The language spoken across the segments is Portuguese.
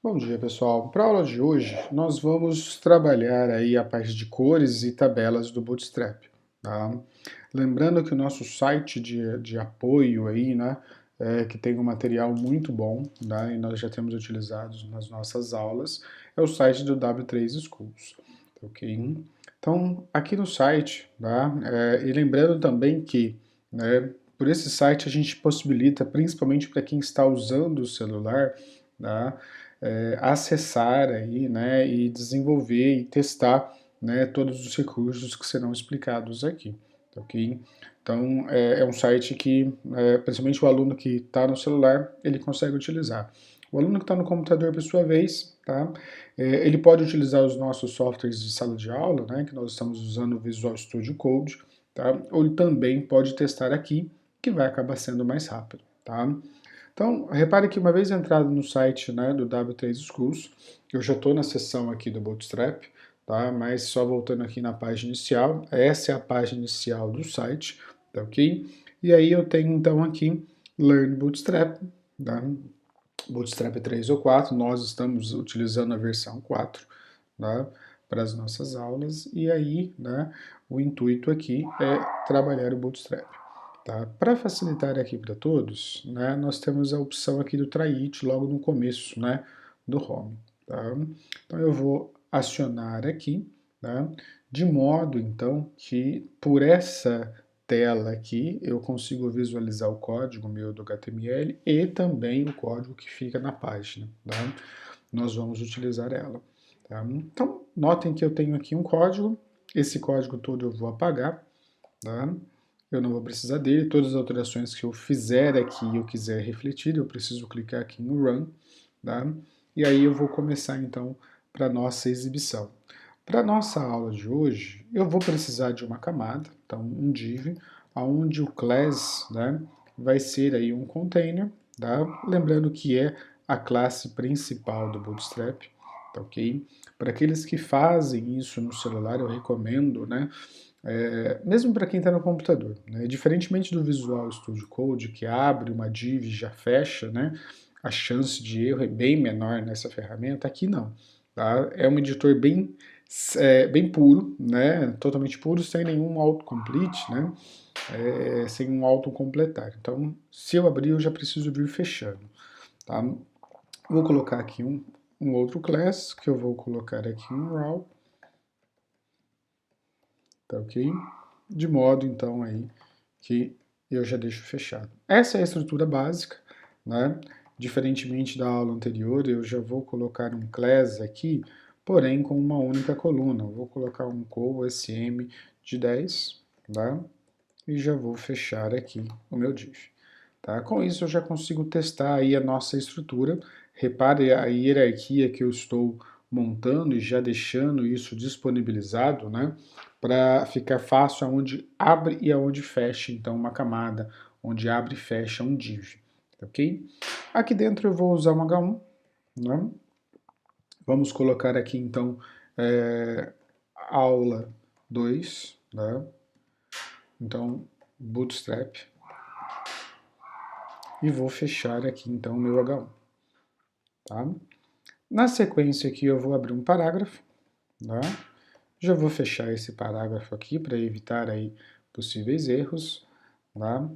Bom dia, pessoal. Para a aula de hoje, nós vamos trabalhar aí a parte de cores e tabelas do Bootstrap, tá? Lembrando que o nosso site de apoio aí, né, que tem um material muito bom, né, e nós já temos utilizados nas nossas aulas, é o site do W3 Schools, ok? Então, aqui no site, tá? E lembrando também que, né, por esse site a gente possibilita, principalmente para quem está usando o celular, tá? Acessar aí, né, e desenvolver e testar, né, todos os recursos que serão explicados aqui, ok? Então, é um site que, principalmente o aluno que está no celular, ele consegue utilizar. O aluno que está no computador, por sua vez, tá? Ele pode utilizar os nossos softwares de sala de aula, né, que nós estamos usando o Visual Studio Code, tá? Ou ele também pode testar aqui, que vai acabar sendo mais rápido, tá? Então, repare que uma vez entrado no site, né, do W3 Schools, eu já estou na seção aqui do Bootstrap, tá? Mas só voltando aqui na página inicial, essa é a página inicial do site, tá ok? E aí eu tenho então aqui Learn Bootstrap, tá? Bootstrap 3 ou 4, nós estamos utilizando a versão 4, tá? Para as nossas aulas, e aí, né, o intuito aqui é trabalhar o Bootstrap. Tá? Para facilitar aqui para todos, né, nós temos a opção aqui do Try It logo no começo, né, do Home. Tá? Então eu vou acionar aqui, tá? De modo então que por essa tela aqui eu consigo visualizar o código meu do HTML e também o código que fica na página. Tá? Nós vamos utilizar ela. Tá? Então notem que eu tenho aqui um código, esse código todo eu vou apagar, tá? Eu não vou precisar dele, todas as alterações que eu fizer aqui e eu quiser refletir, eu preciso clicar aqui no Run, tá? E aí eu vou começar então para a nossa exibição. Para a nossa aula de hoje, eu vou precisar de uma camada, então um div, onde o class, né, vai ser aí um container, tá? Lembrando que é a classe principal do Bootstrap, tá ok? Para aqueles que fazem isso no celular, eu recomendo, né, mesmo para quem está no computador, né? Diferentemente do Visual Studio Code, que abre uma div e já fecha, né? A chance de erro é bem menor nessa ferramenta, aqui não. Tá? É um editor bem puro, né? Totalmente puro, sem nenhum autocomplete, né? Sem um autocompletar. Então, se eu abrir, eu já preciso vir fechando. Tá? Vou colocar aqui um outro class, que eu vou colocar aqui um raw, tá ok? De modo, então, aí, que eu já deixo fechado. Essa é a estrutura básica, né? Diferentemente da aula anterior, eu já vou colocar um class aqui, porém com uma única coluna. Eu vou colocar um col sm de 10, tá? E já vou fechar aqui o meu div. Tá? Com isso eu já consigo testar aí a nossa estrutura. Repare a hierarquia que eu estou montando e já deixando isso disponibilizado, né? Para ficar fácil aonde abre e aonde fecha, então, uma camada, onde abre e fecha um div, ok? Aqui dentro eu vou usar um H1, né? Vamos colocar aqui, então, aula 2, né? Então, Bootstrap, e vou fechar aqui, então, o meu H1, tá? Na sequência aqui eu vou abrir um parágrafo, tá? Já vou fechar esse parágrafo aqui para evitar aí possíveis erros, tá?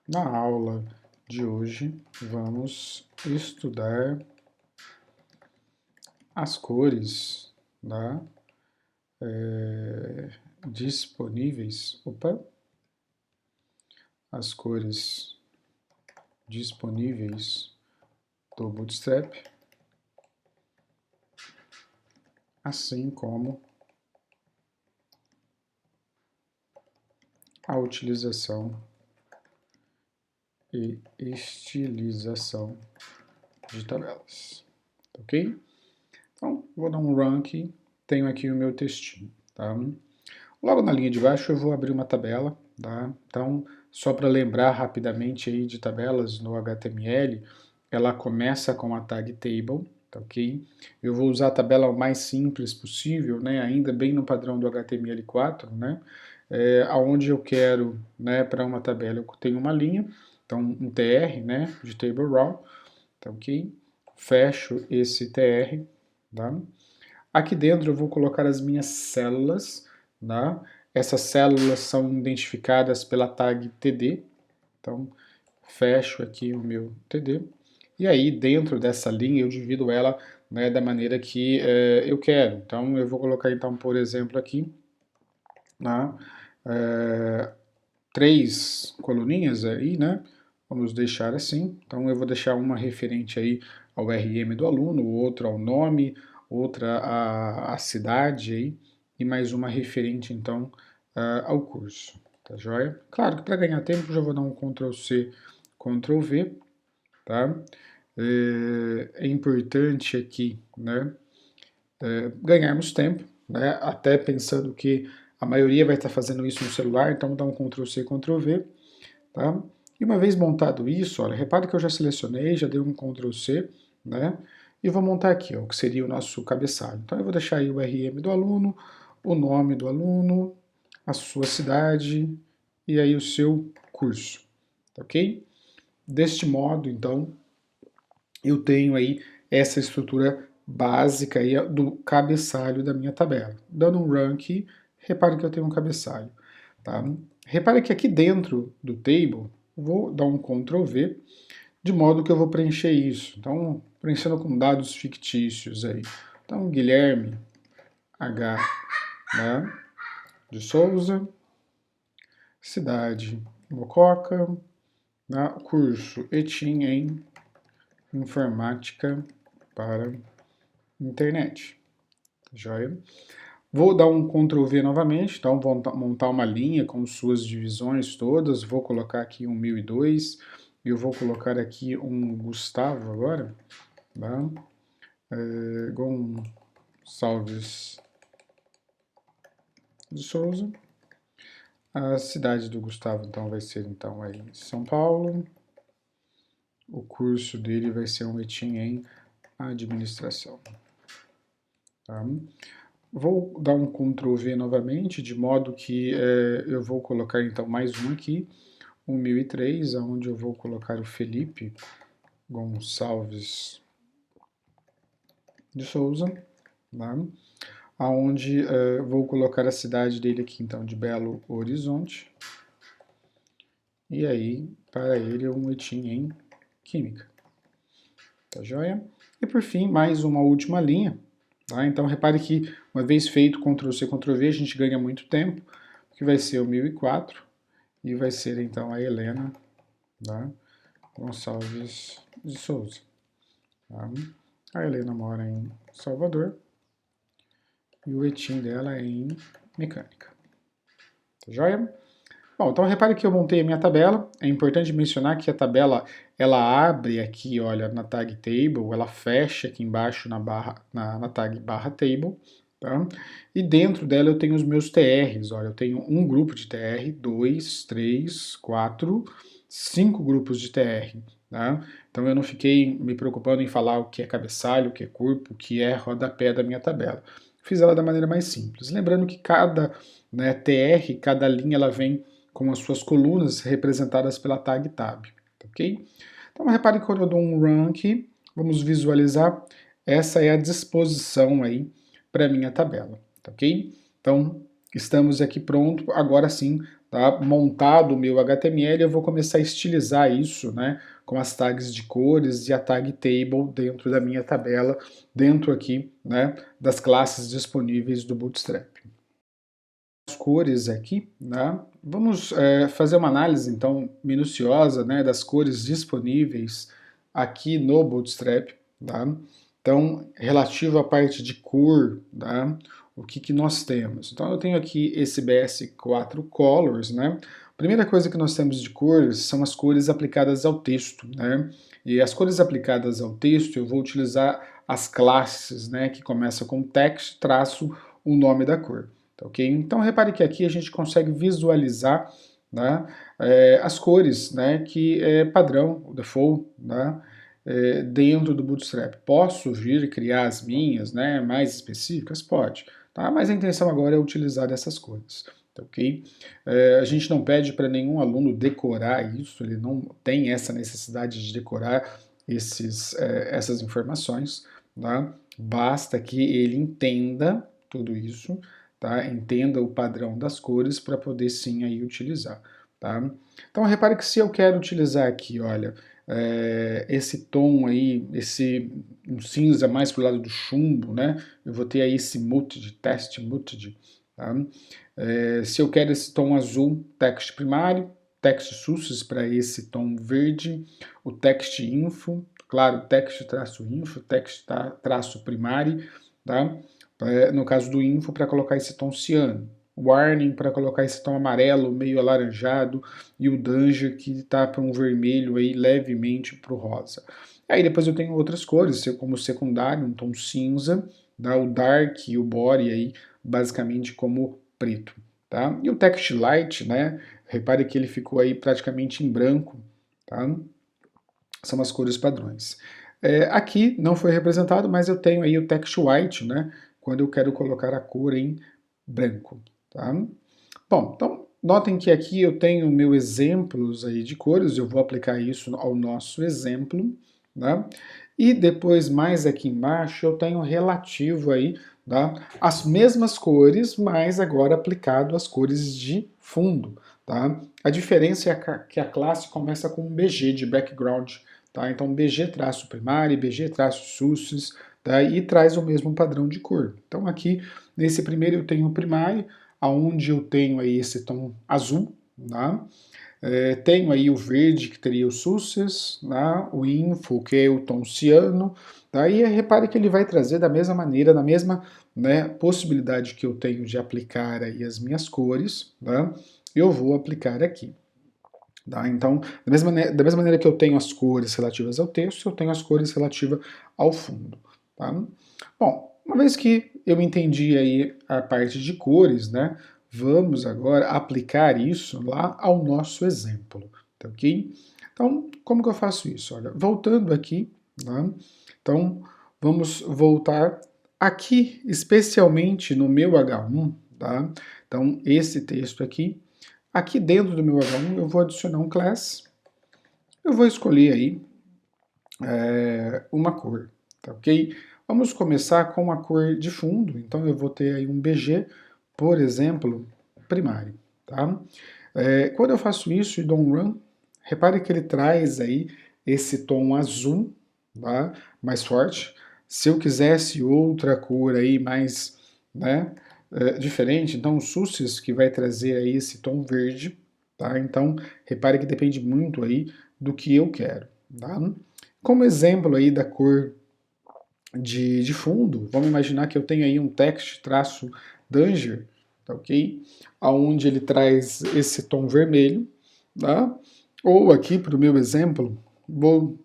Na aula de hoje, vamos estudar as cores, tá? Disponíveis, as cores disponíveis do Bootstrap, assim como a utilização e estilização de tabelas, ok? Então, vou dar um run aqui, tenho aqui o meu textinho, tá? Logo na linha de baixo eu vou abrir uma tabela, tá? Então, só para lembrar rapidamente aí de tabelas no HTML, ela começa com a tag table, tá ok? Eu vou usar a tabela o mais simples possível, né? Ainda bem no padrão do HTML4, né? Aonde eu quero, né, para uma tabela, eu tenho uma linha, então um tr, né, de table raw, tá ok? fecho esse tr, tá? Aqui dentro eu vou colocar as minhas células, tá? Essas células são identificadas pela tag td, então fecho aqui o meu td, e aí dentro dessa linha eu divido ela, né, da maneira que eu quero. Então eu vou colocar então, por exemplo, aqui, né, 3 coluninhas aí, né? Vamos deixar assim. Então eu vou deixar uma referente aí ao RM do aluno, outra ao nome, outra à cidade aí, e mais uma referente então ao curso. Tá joia? Claro que para ganhar tempo já vou dar um Ctrl C, Ctrl V, tá? É importante aqui, né, ganharmos tempo, né, até pensando que a maioria vai estar fazendo isso no celular, então dá um Ctrl C, Ctrl V, tá? E uma vez montado isso, olha, repare que eu já selecionei, já dei um Ctrl C, né? E vou montar aqui, ó, o que seria o nosso cabeçalho. Então eu vou deixar aí o RM do aluno, o nome do aluno, a sua cidade e aí o seu curso, tá ok? Deste modo, então, eu tenho aí essa estrutura básica aí do cabeçalho da minha tabela. Dando um run aqui, repare que eu tenho um cabeçalho. Tá? Repare que aqui dentro do table, vou dar um Ctrl V, de modo que eu vou preencher isso. Então, preenchendo com dados fictícios aí. Então, Guilherme H, né, de Souza, cidade Mococa, né, curso ETIM em Informática para Internet. Joia? Vou dar um Ctrl V novamente, então vou montar uma linha com suas divisões todas, vou colocar aqui um 1002, e eu vou colocar aqui um Gustavo agora, tá? Gonçalves de Souza. A cidade do Gustavo então vai ser então aí São Paulo. O curso dele vai ser um ETIM em administração. Tá? Vou dar um Ctrl V novamente, de modo que eu vou colocar então mais um aqui, 1003, onde eu vou colocar o Felipe Gonçalves de Souza, tá? Onde vou colocar a cidade dele aqui então de Belo Horizonte, e aí para ele um ETIM em Química. Tá joia? E por fim, mais uma última linha. Tá? Então repare que uma vez feito Ctrl C, Ctrl V, a gente ganha muito tempo, que vai ser o 1004, e vai ser então a Helena, tá? Gonçalves de Souza. Tá? A Helena mora em Salvador, e o ETIM dela é em Mecânica. Tá joia? Bom, então repare que eu montei a minha tabela. É importante mencionar que a tabela ela abre aqui, olha, na tag table, ela fecha aqui embaixo na tag barra table, tá? E dentro dela eu tenho os meus TRs, olha, eu tenho um grupo de TR, 2, 3, 4, 5 grupos de TR, tá? Então eu não fiquei me preocupando em falar o que é cabeçalho, o que é corpo, o que é rodapé da minha tabela. Fiz ela da maneira mais simples. Lembrando que cada, né, TR, cada linha ela vem com as suas colunas representadas pela tag tab, ok? Então repare que quando eu dou um run aqui, vamos visualizar, essa é a disposição aí para minha tabela, ok? Então estamos aqui pronto, agora sim, tá montado o meu HTML, eu vou começar a estilizar isso, né, com as tags de cores e a tag table dentro da minha tabela, dentro aqui, né, das classes disponíveis do Bootstrap. As cores aqui, né? Vamos fazer uma análise então minuciosa, né, das cores disponíveis aqui no Bootstrap, tá? Então, relativo à parte de cor, tá? O que nós temos? Então eu tenho aqui esse BS4 Colors, né? Primeira coisa que nós temos de cores são as cores aplicadas ao texto, né? E as cores aplicadas ao texto eu vou utilizar as classes, né, que começa com text, traço, o nome da cor. Ok? Então repare que aqui a gente consegue visualizar, né, as cores, né, que é padrão, o default, né, dentro do Bootstrap. Posso vir e criar as minhas, né, mais específicas? Pode, tá? Mas a intenção agora é utilizar essas cores. Ok? A gente não pede para nenhum aluno decorar isso, ele não tem essa necessidade de decorar essas informações, tá? Basta que ele entenda tudo isso, tá? Entenda o padrão das cores para poder sim aí utilizar, tá? Então repare que se eu quero utilizar aqui, olha, esse tom aí, um cinza mais pro lado do chumbo, né? Eu vou ter aí esse muted, teste muted, tá? Se eu quero esse tom azul, text primário, text sources para esse tom verde, o text info, claro, text traço info, text traço primário, tá? No caso do info, para colocar esse tom ciano. Warning para colocar esse tom amarelo, meio alaranjado, e o danger que está para um vermelho aí levemente para o rosa. Aí depois eu tenho outras cores, como secundário, um tom cinza, tá? O dark e o body aí basicamente como preto, tá? E o text light, né? Repare que ele ficou aí praticamente em branco, tá? São as cores padrões. Aqui não foi representado, mas eu tenho aí o text white, né? Quando eu quero colocar a cor em branco, tá? Bom, então notem que aqui eu tenho meus exemplos aí de cores, eu vou aplicar isso ao nosso exemplo, né? E depois mais aqui embaixo eu tenho relativo aí, tá? As mesmas cores, mas agora aplicado às cores de fundo, tá? A diferença é que a classe começa com um BG de background, tá? Então BG traço primário, BG traço sources, tá? E traz o mesmo padrão de cor. Então aqui nesse primeiro eu tenho o primário, aonde eu tenho aí esse tom azul, né? Tenho aí o verde, que teria o sources, né? O info, que é o tom ciano, tá? E repare que ele vai trazer da mesma maneira, da mesma, né, possibilidade que eu tenho de aplicar aí as minhas cores, né? Eu vou aplicar aqui. Tá? Então, da mesma maneira que eu tenho as cores relativas ao texto, eu tenho as cores relativas ao fundo. Tá? Bom, uma vez que eu entendi aí a parte de cores, né, vamos agora aplicar isso lá ao nosso exemplo, tá ok? Então, como que eu faço isso? Olha, voltando aqui, né, então vamos voltar aqui, especialmente no meu H1, tá? Então, esse texto aqui, aqui dentro do meu H1 eu vou adicionar um class, eu vou escolher aí uma cor, tá ok? Vamos começar com a cor de fundo, então eu vou ter aí um BG, por exemplo, primário, tá? Quando eu faço isso e dou um run, repare que ele traz aí esse tom azul, tá? Mais forte. Se eu quisesse outra cor aí mais, né, diferente, então o Sucis que vai trazer aí esse tom verde, tá? Então repare que depende muito aí do que eu quero, tá? Como exemplo aí da cor de fundo, vamos imaginar que eu tenho aí um text traço danger, tá ok? Aonde ele traz esse tom vermelho, tá? Ou aqui para o meu exemplo, vou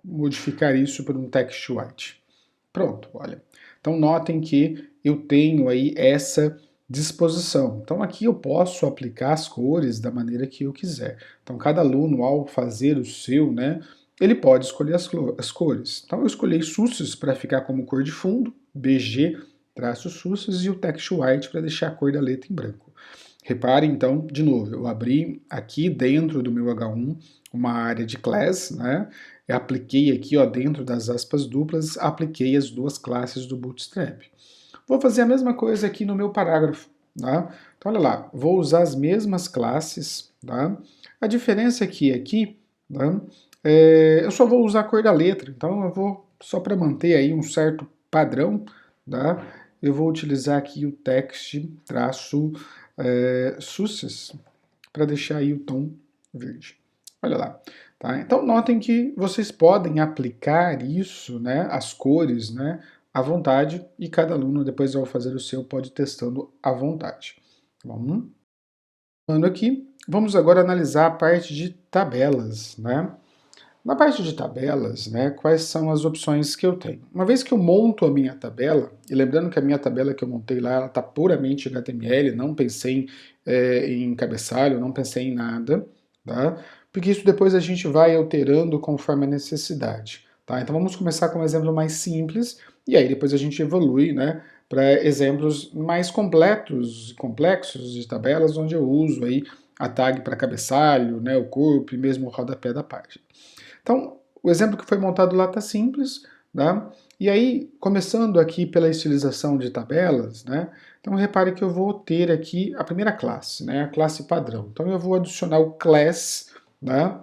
modificar isso por um text white. Pronto, olha. Então notem que eu tenho aí essa disposição. Então aqui eu posso aplicar as cores da maneira que eu quiser. Então cada aluno ao fazer o seu, né, ele pode escolher as cores. Então eu escolhi Sucis para ficar como cor de fundo, BG traço Sucis e o text white para deixar a cor da letra em branco. Repare então, de novo, eu abri aqui dentro do meu H1 uma área de class, né? Eu apliquei aqui, ó, dentro das aspas duplas, apliquei as duas classes do Bootstrap. Vou fazer a mesma coisa aqui no meu parágrafo, tá? Então, olha lá, vou usar as mesmas classes, tá? A diferença aqui, tá? Eu só vou usar a cor da letra, então eu vou, só para manter aí um certo padrão, tá? Eu vou utilizar aqui o text traço success para deixar aí o tom verde. Olha lá. Tá? Então notem que vocês podem aplicar isso, né, as cores, né, à vontade, e cada aluno depois ao fazer o seu pode ir testando à vontade. Vamos aqui, vamos agora analisar a parte de tabelas, né? Na parte de tabelas, né, quais são as opções que eu tenho? Uma vez que eu monto a minha tabela, e lembrando que a minha tabela que eu montei lá, ela está puramente HTML, não pensei em cabeçalho, não pensei em nada, tá? Porque isso depois a gente vai alterando conforme a necessidade, tá? Então vamos começar com um exemplo mais simples, e aí depois a gente evolui, né, para exemplos mais completos e complexos de tabelas, onde eu uso aí a tag para cabeçalho, né, o corpo e mesmo o rodapé da página. Então, o exemplo que foi montado lá está simples, tá? E aí, começando aqui pela estilização de tabelas, né? Então repare que eu vou ter aqui a primeira classe, né? A classe padrão. Então eu vou adicionar o class, né?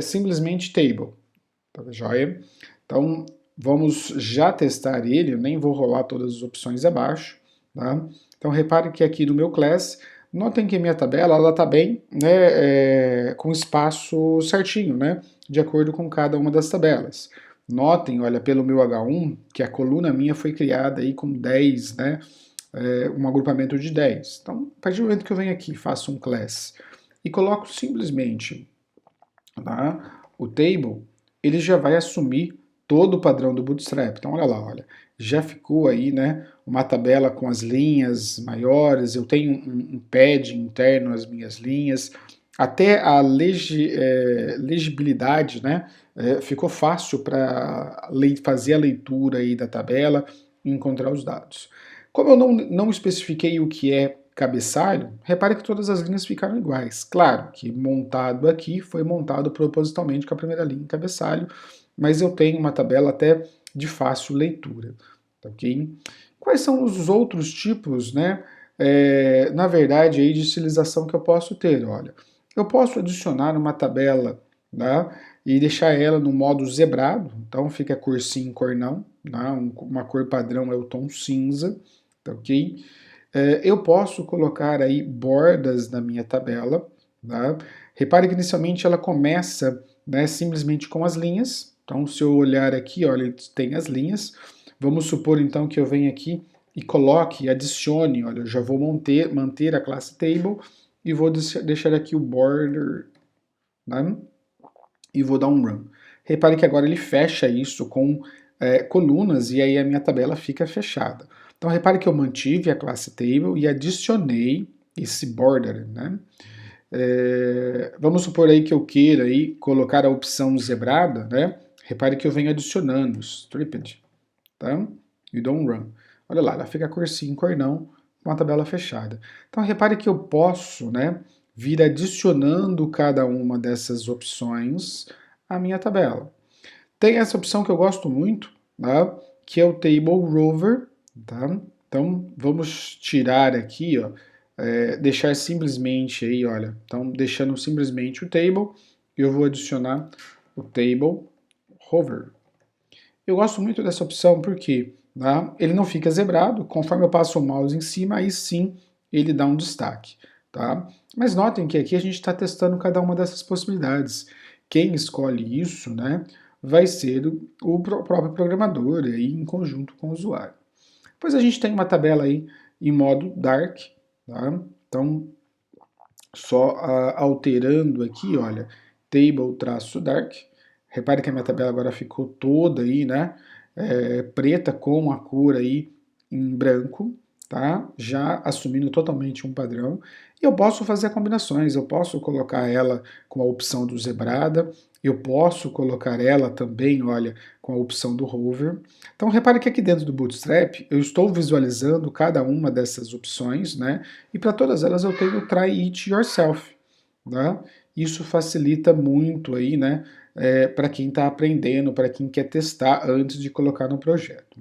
Simplesmente table, tá joia? Então vamos já testar ele, eu nem vou rolar todas as opções abaixo, tá? Então repare que aqui no meu class, notem que minha tabela ela está bem, né, com espaço certinho, né, de acordo com cada uma das tabelas. Notem, olha, pelo meu H1, que a coluna minha foi criada aí com 10, né, um agrupamento de 10. Então, a partir do momento que eu venho aqui e faço um class e coloco simplesmente, tá, o table, ele já vai assumir todo o padrão do Bootstrap. Então, olha lá, olha, já ficou aí, né, uma tabela com as linhas maiores, eu tenho um padding interno nas minhas linhas, até a legibilidade, né, ficou fácil para fazer a leitura aí da tabela e encontrar os dados. Como eu não especifiquei o que é cabeçalho, repare que todas as linhas ficaram iguais. Claro que montado aqui foi montado propositalmente com a primeira linha em cabeçalho, mas eu tenho uma tabela até de fácil leitura, tá ok? Quais são os outros tipos, né, na verdade, aí, de estilização que eu posso ter? Olha, eu posso adicionar uma tabela, tá, e deixar ela no modo zebrado, então fica cor sim, cor não, tá? Uma cor padrão é o tom cinza, tá ok? Eu posso colocar aí bordas na minha tabela, tá? Repare que inicialmente ela começa, né, simplesmente com as linhas. Então, se eu olhar aqui, olha, ele tem as linhas. Vamos supor então que eu venha aqui e coloque, adicione, olha, eu já vou manter a classe table e vou deixar aqui o border, né? E vou dar um run. Repare que agora ele fecha isso com colunas e aí a minha tabela fica fechada. Então repare que eu mantive a classe table e adicionei esse border, né? Vamos supor aí que eu queira aí colocar a opção zebrada, né? Repare que eu venho adicionando stripped, tá? E dou um run. Olha lá, ela fica cor sim, cor não, com a tabela fechada. Então repare que eu posso, né, vir adicionando cada uma dessas opções à minha tabela. Tem essa opção que eu gosto muito, tá? Que é o Table Rover, tá? Então vamos tirar aqui, ó, deixar simplesmente aí, olha, então deixando simplesmente o table, eu vou adicionar o Table Hover. Eu gosto muito dessa opção porque, tá, ele não fica zebrado, conforme eu passo o mouse em cima, aí sim ele dá um destaque, tá? Mas notem que aqui a gente está testando cada uma dessas possibilidades. Quem escolhe isso, né, vai ser o próprio programador aí em conjunto com o usuário. Depois a gente tem uma tabela aí em modo dark, tá? Então, só alterando aqui, olha, table-dark. Repare que a minha tabela agora ficou toda aí, né, preta com a cor aí em branco, tá? Já assumindo totalmente um padrão. E eu posso fazer combinações, eu posso colocar ela com a opção do zebrada, eu posso colocar ela também, olha, com a opção do hover. Então repare que aqui dentro do Bootstrap eu estou visualizando cada uma dessas opções, né? E para todas elas eu tenho o Try It Yourself, né? Isso facilita muito aí, né? Para quem está aprendendo, para quem quer testar antes de colocar no projeto.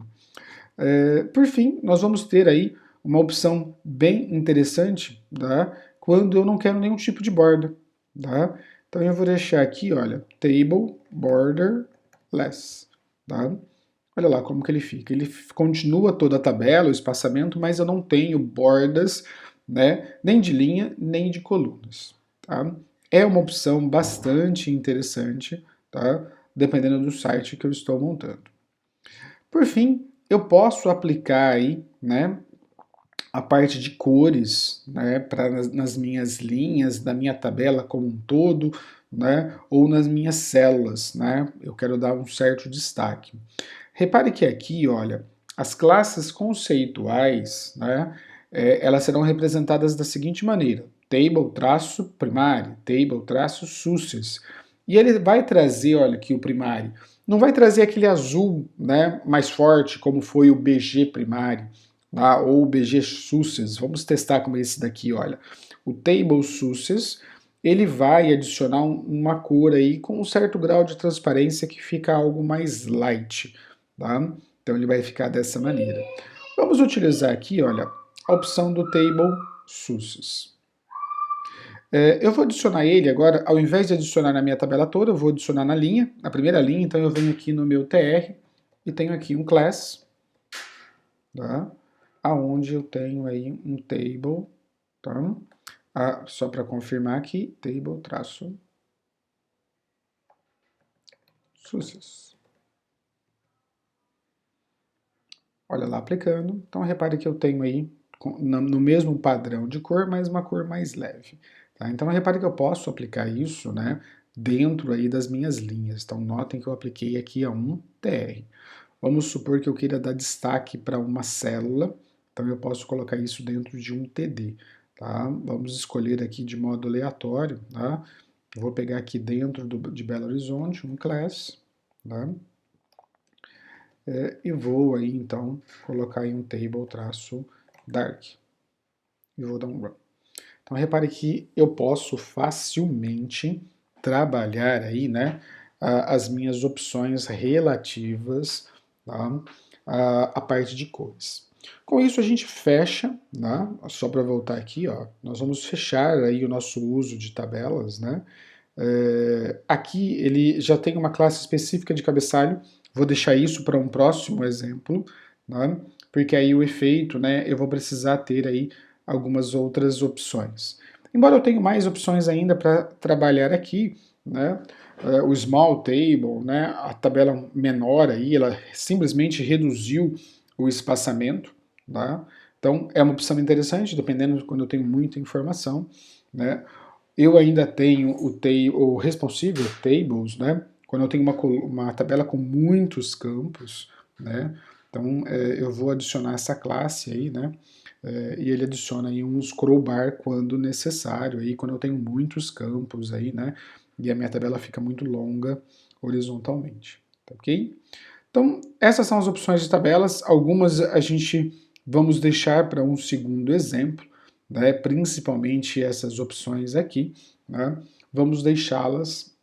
Por fim, nós vamos ter aí uma opção bem interessante, tá? Quando eu não quero nenhum tipo de borda, tá? Então eu vou deixar aqui, olha, table borderless, tá? Olha lá como que ele fica. Ele continua toda a tabela, o espaçamento, mas eu não tenho bordas, né? Nem de linha, nem de colunas, tá? É uma opção bastante interessante, tá? Dependendo do site que eu estou montando. Por fim, eu posso aplicar aí, né, a parte de cores, né, nas minhas linhas, da minha tabela como um todo, né, ou nas minhas células, né, eu quero dar um certo destaque. Repare que aqui, olha, as classes conceituais, né, elas serão representadas da seguinte maneira: table-primary, table-success. E ele vai trazer, olha aqui o primário, não vai trazer aquele azul, né, mais forte, como foi o BG primário, tá? Ou o BG success. Vamos testar como esse daqui, olha. O table success, ele vai adicionar uma cor aí com um certo grau de transparência que fica algo mais light, tá? Então ele vai ficar dessa maneira. Vamos utilizar aqui, olha, a opção do Table Sources. Eu vou adicionar ele agora, ao invés de adicionar na minha tabela toda, eu vou adicionar na linha, na primeira linha, então eu venho aqui no meu TR e tenho aqui um class, tá? Aonde eu tenho aí um table, tá? Só para confirmar aqui, table traço sources. Olha lá aplicando, então repare que eu tenho aí no mesmo padrão de cor, mas uma cor mais leve. Tá? Então repare que eu posso aplicar isso, né, dentro aí das minhas linhas. Então notem que eu apliquei aqui a um TR. Vamos supor que eu queira dar destaque para uma célula, então eu posso colocar isso dentro de um TD. Tá? Vamos escolher aqui de modo aleatório. Tá? Vou pegar aqui dentro de Belo Horizonte um class, tá? E vou aí então colocar aí um table traço dark. E vou dar um run. Então repare que eu posso facilmente trabalhar aí, né, as minhas opções relativas, tá, à parte de cores. Com isso a gente fecha, né, só para voltar aqui, ó, nós vamos fechar aí o nosso uso de tabelas, né. Aqui ele já tem uma classe específica de cabeçalho, vou deixar isso para um próximo exemplo, né, porque aí o efeito, né, eu vou precisar ter aí algumas outras opções. Embora eu tenha mais opções ainda para trabalhar aqui, né, o Small Table, né, a tabela menor aí, ela simplesmente reduziu o espaçamento, tá? Então é uma opção interessante, dependendo de quando eu tenho muita informação, né? Eu ainda tenho o Responsive Tables, né? Quando eu tenho uma tabela com muitos campos, né? Então eu vou adicionar essa classe aí, né? E ele adiciona aí um scroll bar quando necessário, aí quando eu tenho muitos campos aí, né? E a minha tabela fica muito longa horizontalmente, tá ok? Então essas são as opções de tabelas, algumas a gente vamos deixar para um segundo exemplo, né? Principalmente essas opções aqui, né? Vamos deixá-las,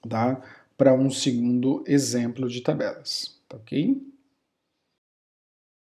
tá? Para um segundo exemplo de tabelas, tá ok?